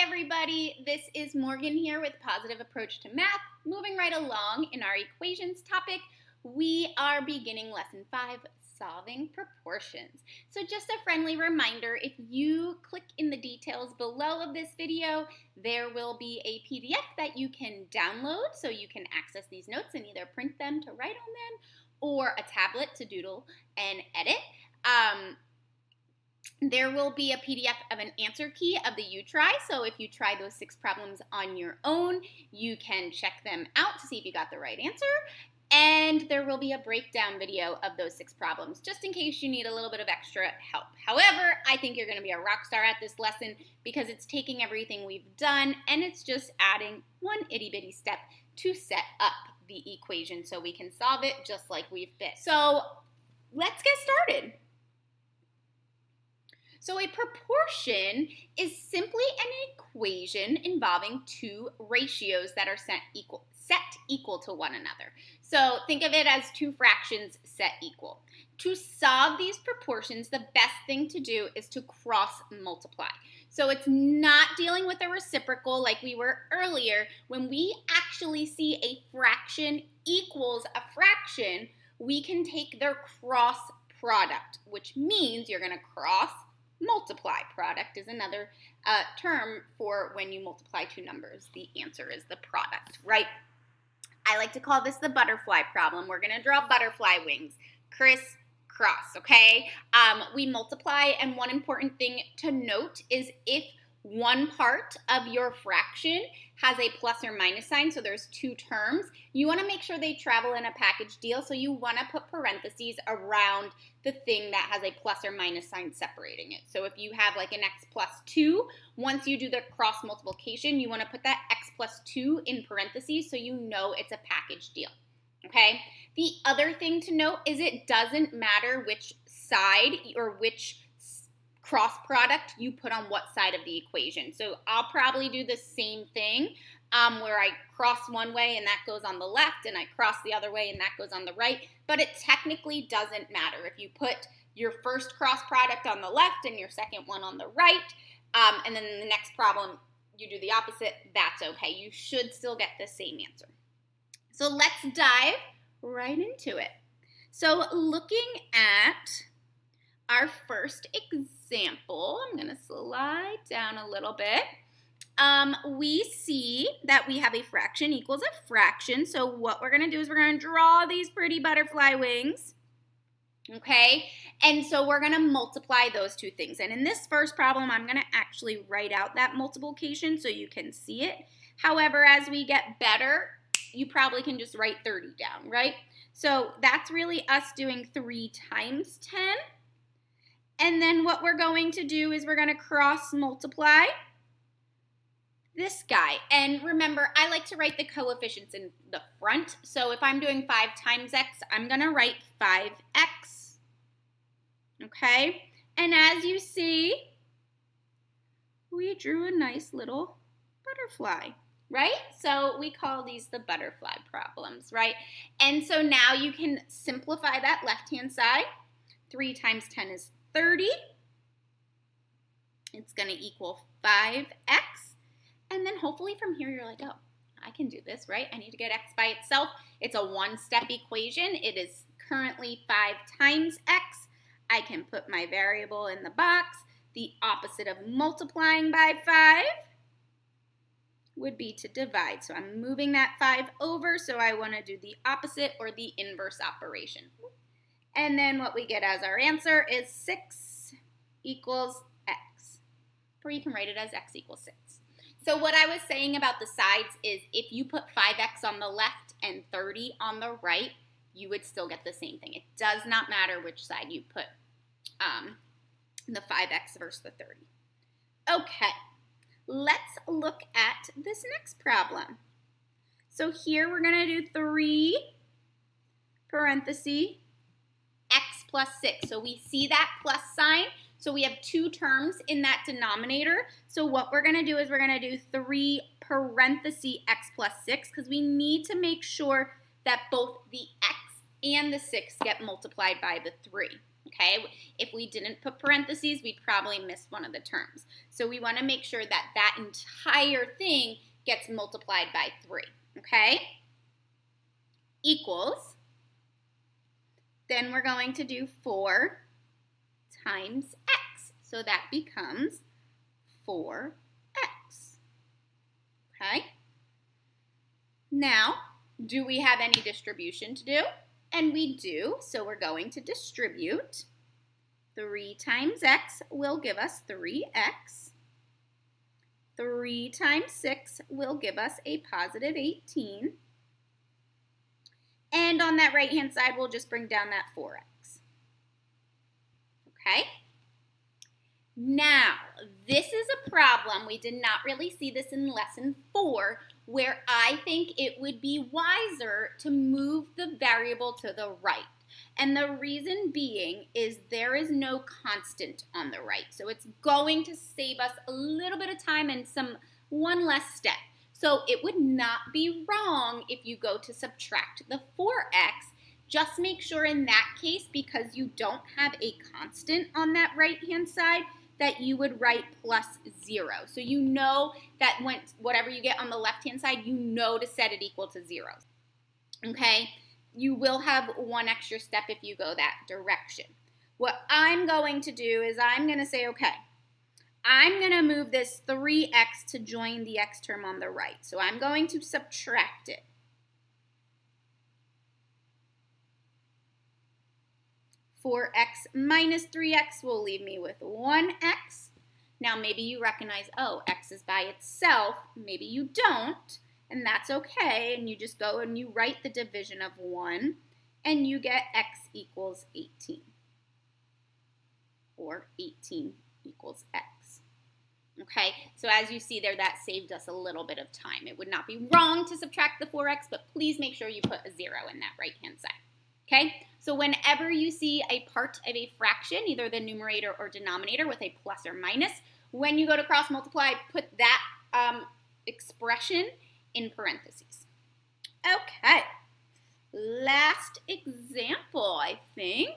everybody. This is Morgan here with Positive Approach to Math. Moving right along in our equations topic, we are beginning lesson 5, solving proportions. So just a friendly reminder, if you click in the details below of this video, there will be a PDF that you can download so you can access these notes and either print them to write on them or a tablet to doodle and edit. There will be a PDF of an answer key of the you try. So if you try those 6 problems on your own, you can check them out to see if you got the right answer. And there will be a breakdown video of those 6 problems, just in case you need a little bit of extra help. However, I think you're going to be a rock star at this lesson because it's taking everything we've done and it's just adding one itty bitty step to set up the equation so we can solve it just like we've been. So let's get started. So a proportion is simply an equation involving 2 ratios that are set equal to one another. So think of it as 2 fractions set equal. To solve these proportions, the best thing to do is to cross multiply. So it's not dealing with a reciprocal like we were earlier. When we actually see a fraction equals a fraction, we can take their cross product, which means you're going to cross multiply. Product is another term for when you multiply 2 numbers. The answer is the product, right? I like to call this the butterfly problem. We're going to draw butterfly wings, crisscross, okay? We multiply, and one important thing to note is if one part of your fraction has a plus or minus sign, so there's 2 terms, you want to make sure they travel in a package deal, so you want to put parentheses around the thing that has a plus or minus sign separating it. So if you have like an x plus 2, once you do the cross multiplication, you want to put that x plus 2 in parentheses so you know it's a package deal, okay? The other thing to note is it doesn't matter which side or which cross product you put on what side of the equation. So I'll probably do the same thing where I cross one way and that goes on the left and I cross the other way and that goes on the right, but it technically doesn't matter. If you put your first cross product on the left and your second one on the right, and then in the next problem you do the opposite, that's okay. You should still get the same answer. So let's dive right into it. So looking at our first example, I'm going to slide down a little bit. We see that we have a fraction equals a fraction. So what we're going to do is we're going to draw these pretty butterfly wings. Okay, and so we're going to multiply those 2 things. And in this first problem, I'm going to actually write out that multiplication so you can see it. However, as we get better, you probably can just write 30 down, right? So that's really us doing 3 times 10. And then what we're going to do is we're going to cross multiply this guy. And remember, I like to write the coefficients in the front. So if I'm doing 5 times x, I'm going to write 5x. Okay? And as you see, we drew a nice little butterfly, right? So we call these the butterfly problems, right? And so now you can simplify that left-hand side. 3 times 10 is 30. It's going to equal 5x. And then hopefully from here you're like, oh, I can do this, right? I need to get x by itself. It's a 1-step equation. It is currently 5 times x. I can put my variable in the box. The opposite of multiplying by 5 would be to divide. So I'm moving that 5 over, so I want to do the opposite or the inverse operation. And then what we get as our answer is 6 equals x. Or you can write it as x equals 6. So what I was saying about the sides is if you put 5x on the left and 30 on the right, you would still get the same thing. It does not matter which side you put the 5x versus the 30. Okay, let's look at this next problem. So here we're going to do 3 parentheses x plus 6. So we see that plus sign. So we have 2 terms in that denominator. So what we're going to do is we're going to do 3 parentheses x plus 6 because we need to make sure that both the x and the 6 get multiplied by the 3. Okay, if we didn't put parentheses, we'd probably miss one of the terms. So we want to make sure that that entire thing gets multiplied by 3, okay? Equals, then we're going to do 4 times x. So that becomes 4x, okay? Now, do we have any distribution to do? And we do, so we're going to distribute. 3 times x will give us 3x. 3 times 6 will give us a positive 18. And on that right-hand side, we'll just bring down that 4x. Okay? Now, this is a problem. We did not really see this in lesson 4, where I think it would be wiser to move the variable to the right. And the reason being is there is no constant on the right. So it's going to save us a little bit of time and one less step. So it would not be wrong if you go to subtract the 4x. Just make sure in that case, because you don't have a constant on that right-hand side, that you would write plus 0. So you know that whatever you get on the left-hand side, you know to set it equal to 0. Okay? You will have one extra step if you go that direction. What I'm going to do is I'm going to say, okay, I'm going to move this 3x to join the x term on the right. So I'm going to subtract it. 4x minus 3x will leave me with 1x. Now maybe you recognize, oh, x is by itself. Maybe you don't, and that's okay. And you just go and you write the division of 1, and you get x equals 18. Or 18 equals x. Okay, so as you see there, that saved us a little bit of time. It would not be wrong to subtract the 4x, but please make sure you put a 0 in that right-hand side. Okay, so whenever you see a part of a fraction, either the numerator or denominator with a plus or minus, when you go to cross multiply, put that expression in parentheses. Okay, last example, I think.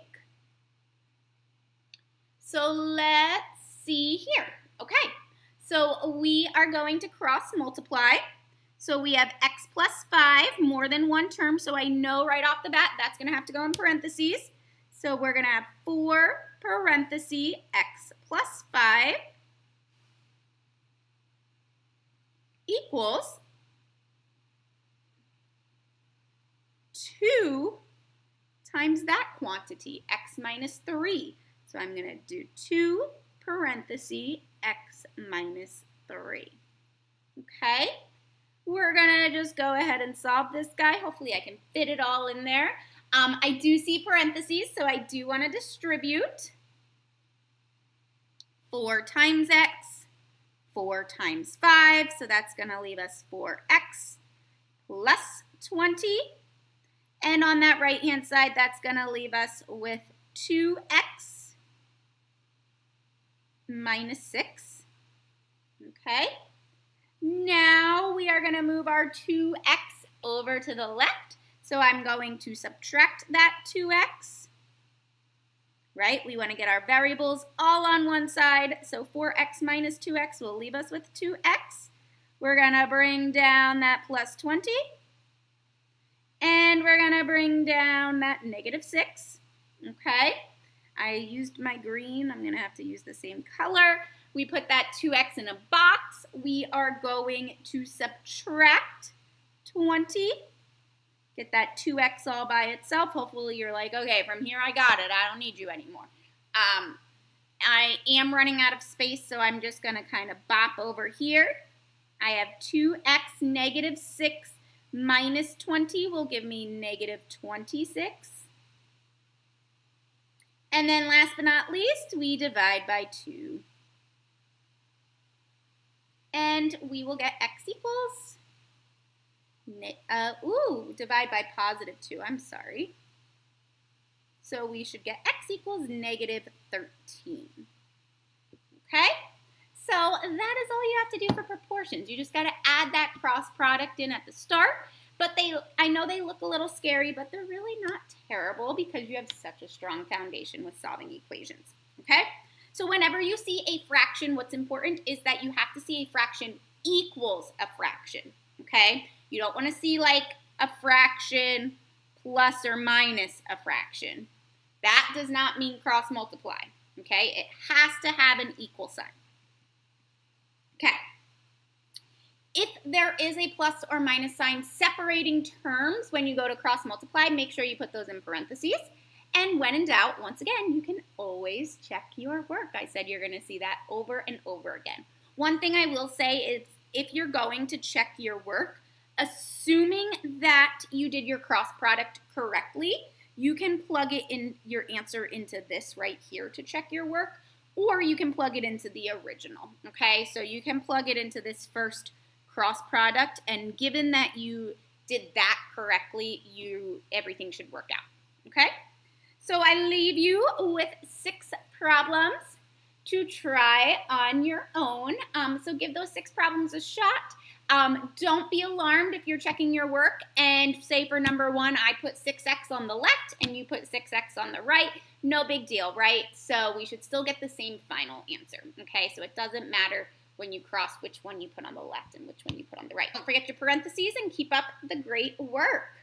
So let's see here. Okay, so we are going to cross multiply. So we have x plus 5, more than one term, so I know right off the bat that's going to have to go in parentheses. So we're going to have 4 parentheses x plus 5 equals 2 times that quantity, x minus 3. So I'm going to do 2 parentheses x minus 3. Okay? We're going to just go ahead and solve this guy. Hopefully I can fit it all in there. I do see parentheses, so I do want to distribute. 4 times x, 4 times 5, so that's going to leave us 4x plus 20. And on that right-hand side, that's going to leave us with 2x minus 6. Okay? Now we are going to move our 2x over to the left. So I'm going to subtract that 2x. Right? We want to get our variables all on one side. So 4x minus 2x will leave us with 2x. We're going to bring down that plus 20. And we're going to bring down that negative 6. Okay? I used my green. I'm going to have to use the same color. We put that 2x in a box. We are going to subtract 20. Get that 2x all by itself. Hopefully you're like, okay, from here I got it. I don't need you anymore. I am running out of space, so I'm just going to kind of bop over here. I have 2x negative 6 minus 20 will give me negative 26. And then last but not least, we divide by 2. And we will get x equals, divide by positive 2, I'm sorry. So we should get x equals negative 13. Okay? So that is all you have to do for proportions. You just got to add that cross product in at the start. But I know they look a little scary, but they're really not terrible because you have such a strong foundation with solving equations, okay? So whenever you see a fraction, what's important is that you have to see a fraction equals a fraction, okay? You don't want to see like a fraction plus or minus a fraction. That does not mean cross multiply, okay? It has to have an equal sign. Okay. If there is a plus or minus sign separating terms when you go to cross multiply, make sure you put those in parentheses. And when in doubt, once again, you can always check your work. I said you're going to see that over and over again. One thing I will say is if you're going to check your work, assuming that you did your cross product correctly, you can plug it in your answer into this right here to check your work, or you can plug it into the original, okay? So you can plug it into this first cross product, and given that you did that correctly, everything should work out, okay? So I leave you with 6 problems to try on your own. So give those 6 problems a shot. Don't be alarmed if you're checking your work and say for number 1, I put 6x on the left and you put 6x on the right. No big deal, right? So we should still get the same final answer, okay? So it doesn't matter when you cross which one you put on the left and which one you put on the right. Don't forget your parentheses and keep up the great work.